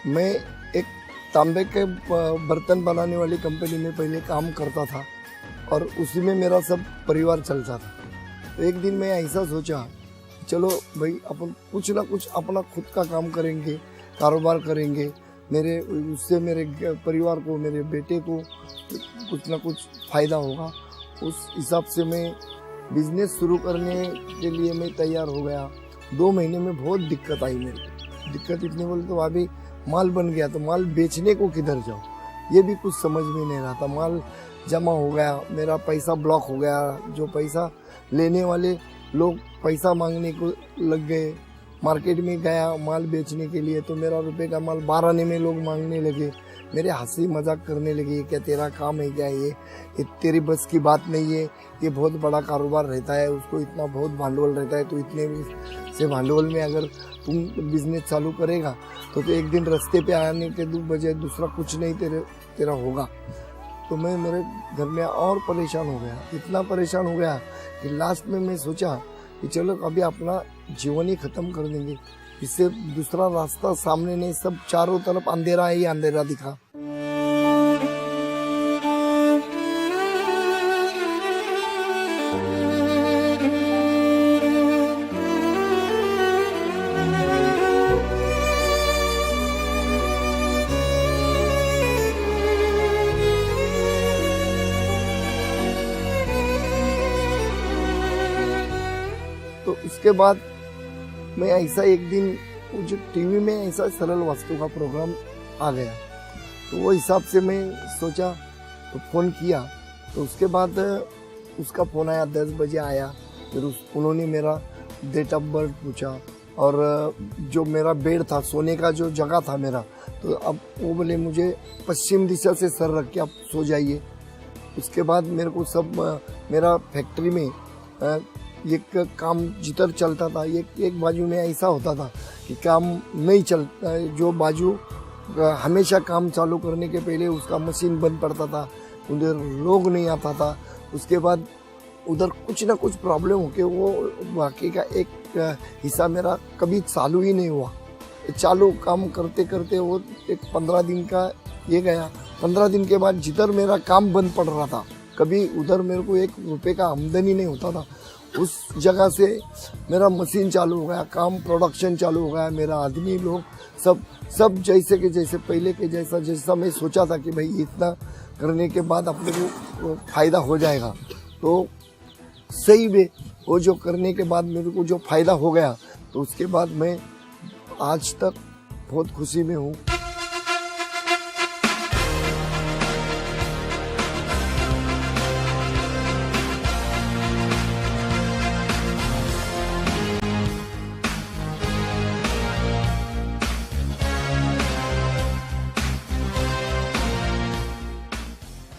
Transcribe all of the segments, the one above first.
मैं एक तांबे के बर्तन बनाने वाली कंपनी में पहले काम करता था और उसी में मेरा सब परिवार चलता था। तो एक दिन मैं ऐसा सोचा, चलो भाई अपन कुछ ना कुछ अपना खुद का काम करेंगे, कारोबार करेंगे, मेरे उससे मेरे परिवार को, मेरे बेटे को कुछ ना कुछ फ़ायदा होगा। उस हिसाब से मैं बिज़नेस शुरू करने के लिए मैं तैयार हो गया। 2 महीने में बहुत दिक्कत आई मेरे को। दिक्कत इतनी बोले तो अभी माल बन गया तो माल बेचने को किधर जाऊँ, ये भी कुछ समझ में नहीं रहा था। माल जमा हो गया, मेरा पैसा ब्लॉक हो गया। जो पैसा लेने वाले लोग पैसा मांगने को लग गए। मार्केट में गया माल बेचने के लिए तो मेरा रुपए का माल 12 आने में लोग मांगने लगे। मेरे हंसी मजाक करने लगे, क्या तेरा काम है क्या, ये तेरी बस की बात नहीं है, ये बहुत बड़ा कारोबार रहता है, उसको इतना बहुत भांडवल रहता है, तो इतने से भांडवल में अगर तुम बिजनेस चालू करेगा तो एक दिन रास्ते पे आने के बजाय दूसरा कुछ नहीं तेरा होगा। तो मैं मेरे घर में और परेशान हो गया, इतना परेशान हो गया कि लास्ट में मैं सोचा कि चलो अभी अपना जीवन ही ख़त्म कर देंगे, इससे दूसरा रास्ता सामने नहीं, सब चारों तरफ अंधेरा ही अंधेरा दिखा। तो उसके बाद मैं ऐसा एक दिन जो टीवी में ऐसा सरल वास्तु का प्रोग्राम आ गया, तो वो हिसाब से मैं सोचा तो फ़ोन किया। तो उसके बाद उसका फ़ोन आया, 10 बजे आया। फिर उन्होंने मेरा डेट ऑफ बर्थ पूछा और जो मेरा बेड था, सोने का जो जगह था मेरा, तो अब वो बोले मुझे पश्चिम दिशा से सर रख के आप सो जाइए। उसके बाद मेरे को सब मेरा फैक्ट्री में एक काम जिधर चलता था, एक बाजू में ऐसा होता था कि काम नहीं चलता, जो बाजू हमेशा काम चालू करने के पहले उसका मशीन बंद पड़ता था, उधर लोग नहीं आता था। उसके बाद उधर कुछ ना कुछ प्रॉब्लम होके वो बाकी का एक हिस्सा मेरा कभी चालू ही नहीं हुआ। चालू काम करते करते वो एक 15 दिन का ये गया। 15 दिन के बाद जिधर मेरा काम बंद पड़ रहा था, कभी उधर मेरे को 1 रुपये का आमदनी नहीं होता था, उस जगह से मेरा मशीन चालू हो गया, काम प्रोडक्शन चालू हो गया। मेरा आदमी लोग सब जैसे के जैसे, पहले के जैसा मैं सोचा था कि भाई इतना करने के बाद अपने को फ़ायदा हो जाएगा, तो सही में वो जो करने के बाद मेरे को जो फ़ायदा हो गया, तो उसके बाद मैं आज तक बहुत खुशी में हूँ।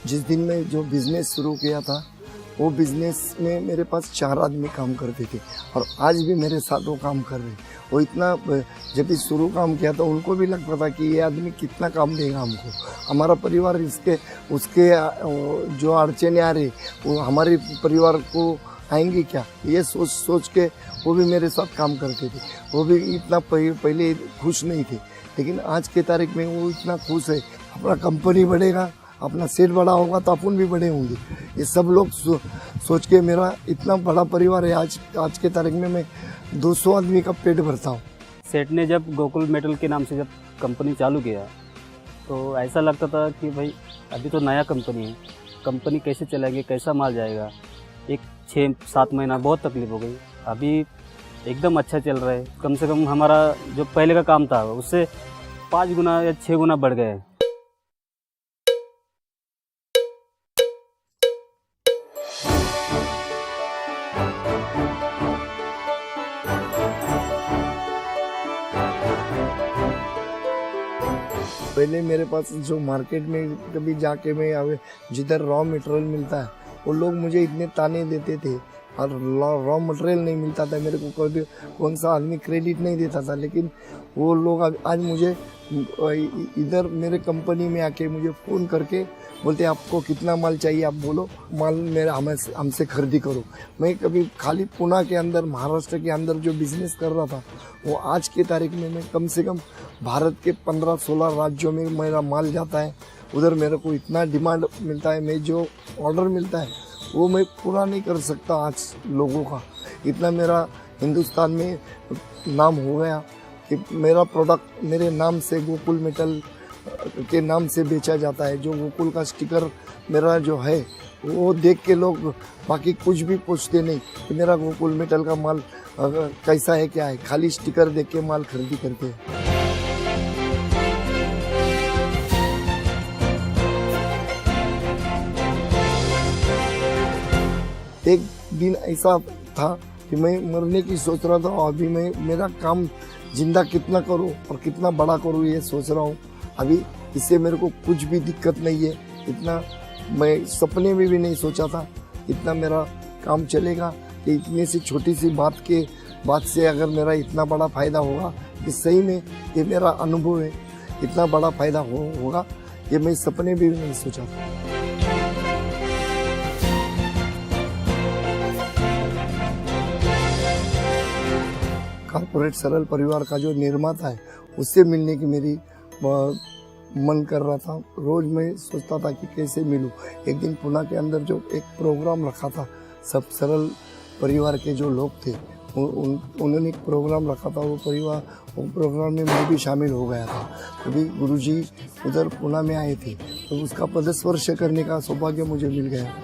जिस दिन मैं जो बिज़नेस शुरू किया था, वो बिज़नेस में मेरे पास 4 आदमी काम करते थे और आज भी मेरे साथ वो काम कर रहे हैं। वो इतना, जब इस शुरू काम किया था उनको भी लगता था कि ये आदमी कितना काम देगा हमको, हमारा परिवार उसके जो अड़चने आ रही वो हमारे परिवार को आएंगी क्या, ये सोच के वो भी मेरे साथ काम करते थे। वो भी इतना पहले खुश नहीं थे, लेकिन आज के तारीख में वो इतना खुश है। अपना कंपनी बढ़ेगा, अपना सेट बड़ा होगा तो अपन भी बड़े होंगे, ये सब लोग सोच के मेरा इतना बड़ा परिवार है। आज के तारीख में मैं 200 आदमी का पेट भरता हूँ। सेठ ने जब गोकुल मेटल के नाम से जब कंपनी चालू किया तो ऐसा लगता था कि भाई अभी तो नया कंपनी है, कंपनी कैसे चलेगी, कैसा माल जाएगा। एक 6-7 महीना बहुत तकलीफ हो गई। अभी एकदम अच्छा चल रहा है। कम से कम हमारा जो पहले का काम था उससे 5 गुना या 6 गुना बढ़ गए। पहले मेरे पास जो मार्केट में कभी जाके मैं जिधर रॉ मटेरियल मिलता है, वो लोग मुझे इतने ताने देते थे और रॉ मटेरियल नहीं मिलता था, मेरे को कभी कौन सा आदमी क्रेडिट नहीं देता था। लेकिन वो लोग आज मुझे इधर मेरे कंपनी में आके मुझे फ़ोन करके बोलते आपको कितना माल चाहिए, आप बोलो, माल मेरा हमसे खरीदी करो। मैं कभी खाली पुणे के अंदर, महाराष्ट्र के अंदर जो बिजनेस कर रहा था, वो आज की तारीख में मैं कम से कम भारत के 15-16 राज्यों में मेरा माल जाता है। उधर मेरे को इतना डिमांड मिलता है, मैं जो ऑर्डर मिलता है वो मैं पूरा नहीं कर सकता आज लोगों का। इतना मेरा हिंदुस्तान में नाम हो गया कि मेरा प्रोडक्ट मेरे नाम से, गोकुल मेटल के नाम से बेचा जाता है। जो गोकुल का स्टिकर मेरा जो है वो देख के लोग बाकी कुछ भी पूछते नहीं कि मेरा गोकुल मेटल का माल कैसा है, क्या है, खाली स्टिकर देख के माल खरीदी करते हैं। एक दिन ऐसा था कि मैं मरने की सोच रहा था और अभी मैं मेरा काम जिंदा कितना करूं और कितना बड़ा करूं ये सोच रहा हूं। अभी इससे मेरे को कुछ भी दिक्कत नहीं है। इतना मैं सपने में भी नहीं सोचा था इतना मेरा काम चलेगा, कि इतनी सी छोटी सी बात से अगर मेरा इतना बड़ा फायदा होगा, कि सही में ये मेरा अनुभव है, इतना बड़ा फायदा होगा ये मैं सपने में भी नहीं सोचा था। कॉर्पोरेट सरल परिवार का जो निर्माता है उससे मिलने की मेरी मन कर रहा था। रोज मैं सोचता था कि कैसे मिलूं। एक दिन पुणे के अंदर जो एक प्रोग्राम रखा था, सब सरल परिवार के जो लोग थे उन्होंने एक प्रोग्राम रखा था। वो प्रोग्राम में मैं भी शामिल हो गया था। कभी गुरुजी उधर पुणे में आए थे तो उसका पदस्पर्श करने का सौभाग्य मुझे मिल गया।